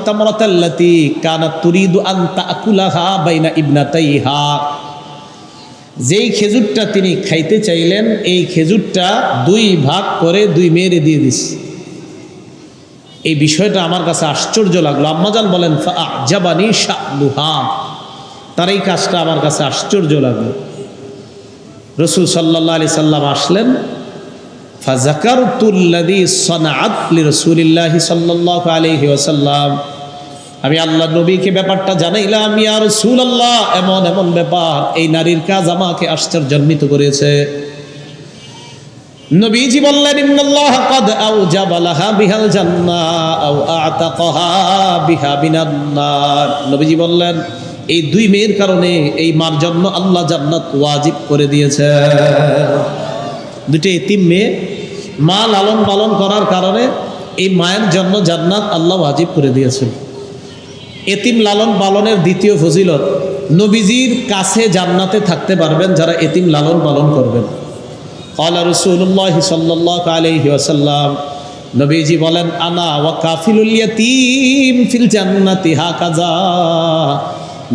তামরাতাল্লাতী কানাত তুরিদু আন তাকুলাহা বাইনা ইবনাতাইহা, যেই খেজুরটা তিনি খাইতে চাইলেন এই খেজুরটা 2 ভাগ করে 2 মেয়েরে দিয়ে দিছে। এই বিষয়টা আমার কাছে আশ্চর্য লাগলো। আম্মাজান বলেন ফাআজাবানি শা'নুহা, তার এই কাজটা আমার কাছে আশ্চর্য লাগলো। রাসূল সাল্লাল্লাহু আলাইহি সাল্লাম আসলেন, ফাযাকারতুল্লাযী সানাআত লিরাসূলিল্লাহি সাল্লাল্লাহু আলাইহি ওয়াসাল্লাম, আমি আল্লাহ নবীকে ব্যাপারটা জানাইলাম, ইয়া রাসূলুল্লাহ এমন এমন ব্যাপার, এই নারীর কাজ আমাকে আশ্চর্যান্বিত করেছে। নবীজি বললেন ইন্নাল্লাহা ক্বাদ আওজাবা লাহা বিহাল জান্নাহ আও আ'তাকাহা বিহা মিনান নার। নবীজি বললেন এই 2 মেয়ের কারণে এই মার জন্য আল্লাহ জান্নাত ওয়াজিব করে দিয়েছে। 2টা এতিম মেয়ে, মা লালন পালন করার কারণে এই মায়ের জন্য জান্নাত আল্লাহ ওয়াজিব করে দিয়েছেন। এতিম লালন পালনের 2য় ফজিলত, নবীজির কাছে জান্নাতে থাকতে পারবেন যারা এতিম লালন পালন করবেন। ক্বালা রাসূলুল্লাহ সাল্লাল্লাহু আলাইহি ওয়াসাল্লাম, নবীজি বলেন আনা ওয়া কাফিলুল ইয়াতীম ফিল জান্নাতি হাকাযা,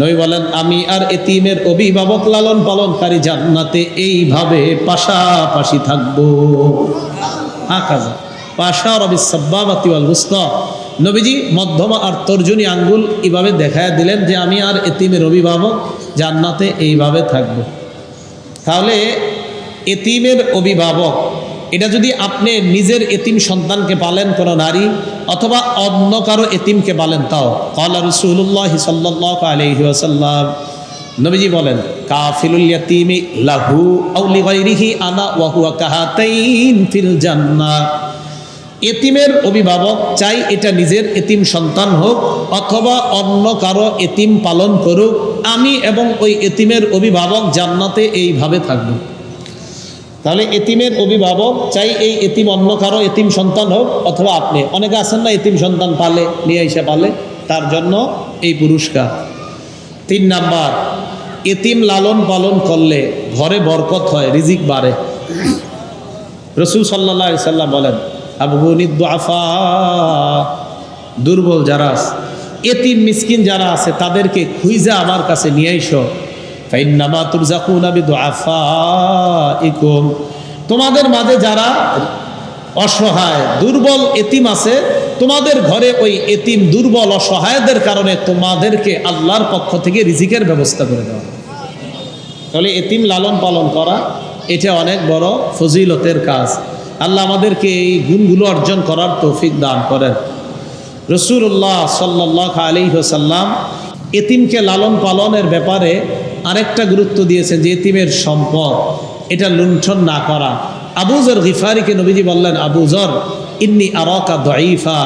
নবী বলেন আমি আর এতিমের অভিভাবক লালন পালনকারী জান্নাতে এইভাবে পাশাপাশি থাকবো। হাকাযা পাশারা বিস সাব্বাবাতি ওয়াল উসতা, নবীজি মধ্যমা আর তর্জনী আঙ্গুল এইভাবে দেখায় দিলেন যে আমি আর এতিমের অভিভাবক জান্নাতে এইভাবে থাকব। তাহলে এতিমের অভিভাবক, এটা যদি আপনি নিজের এতিম সন্তানকে পালেন কোনো নারী, অথবা অন্য কারো এতিমকে পালেন, তাও ক্বালা রাসূলুল্লাহ সাল্লাল্লাহু আলাইহি ওয়াসাল্লাম, নবীজি বলেন কাফিলুল ইয়াতীমি লাহু আও লিগাইরিহি আনা ওয়া হুয়া কাহাতাইন ফিল জান্নাহ, এতিমের অভিভাবক চাই এটা নিজের এতিম সন্তান হোক অথবা অন্য কারো এতিম পালন করুক, আমি এবং ওই এতিমের অভিভাবক জান্নাতে এইভাবে থাকব। তাহলে এতিমের অভিভাবক চাই এই এতিম অন্য কারো এতিম সন্তান হোক অথবা আপনি, অনেকে আছেন না এতিম সন্তান পালে, নিয়ে এসে পালে, তার জন্য এই পুরস্কার। 3 নাম্বার, এতিম লালন পালন করলে ঘরে বরকত হয়, রিজিক বাড়ে। রাসূল সাল্লাল্লাহু আলাইহি সাল্লাম বলেন আবগুনিদ দুআফা, দুর্বল যারা আছে, এতিম মিসকিন যারা আছে তাদেরকে খুঁজা আমার কাছে নিয়ে আইসো। ফাইন্নামা তুরজাকুনা বিদুআফাইকুম, তোমাদের মাঝে যারা অসহায় দুর্বল এতিম আছে, তোমাদের ঘরে ওই এতিম দুর্বল অসহায়দের কারণে তোমাদেরকে আল্লাহর পক্ষ থেকে রিজিকের ব্যবস্থা করে দেওয়া। তাহলে এতিম লালন পালন করা এটা অনেক বড় ফজিলতের কাজ। আল্লাহ আমাদেরকে এই গুণগুলো অর্জন করার তৌফিক দান করেন। রাসূলুল্লাহ সাল্লাল্লাহু আলাইহি ওয়াসাল্লাম এতিমকে লালন পালনের ব্যাপারে আরেকটা গুরুত্ব দিয়েছেন যে এতিমের সম্পদ এটা লুণ্ঠন না করা। আবু যর গিফারিকে নবীজি বললেন আবু যর ইন্নী আরাকা দাঈফা,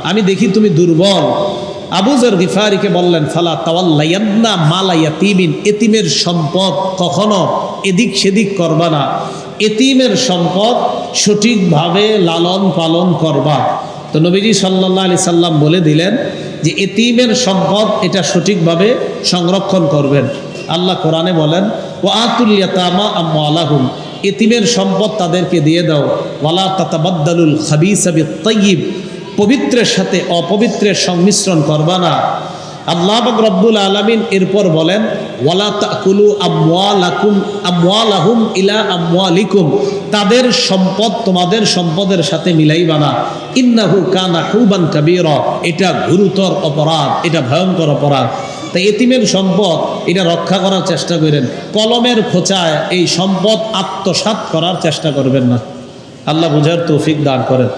আমি দেখি তুমি দুর্বল। আবু যর গিফারিকে বললেন ফালা তাওয়াল্লায়ান্না মালা ইয়াতীমিন, এতিমের সম্পদ কখনো এদিক সেদিক করবা না, এতিমের সম্পদ সঠিকভাবে লালন পালন করবা। তো নবীজি সাল্লাল্লাহু আলাইহি সাল্লাম বলে দিলেন যে এতিমের সম্পদ এটা সঠিকভাবে সংরক্ষণ করবেন। আল্লাহ কোরআনে বলেন ওয়া আতুল ইয়াতামা আমওয়ালাহুম, এতিমের সম্পদ তাদেরকে দিয়ে দাও। ওয়ালা তাতাবাদ্দালুল খাবিসা বিত-তাইয়্যিব, পবিত্রের সাথে অপবিত্রের সংমিশ্রণ করবা না। আল্লাহ পাক রব্বুল আলামিন এরপর বলেন ওয়ালা তাকুলু আমওয়ালাহুম ইলা আমওয়ালিকুম, তাদের সম্পদ তোমাদের সম্পদের সাথে মিলাইবা না। ইন্নাহু কানা হুবান কাবীরা, এটা গুরুতর অপরাধ, এটা ভয়ঙ্কর অপরাধ। তাই এতিমের সম্পদ এটা রক্ষা করার চেষ্টা করেন, কলমের খোঁচায় এই সম্পদ আত্মসাৎ করার চেষ্টা করবেন না। আল্লাহ বুঝার তৌফিক দান করেন।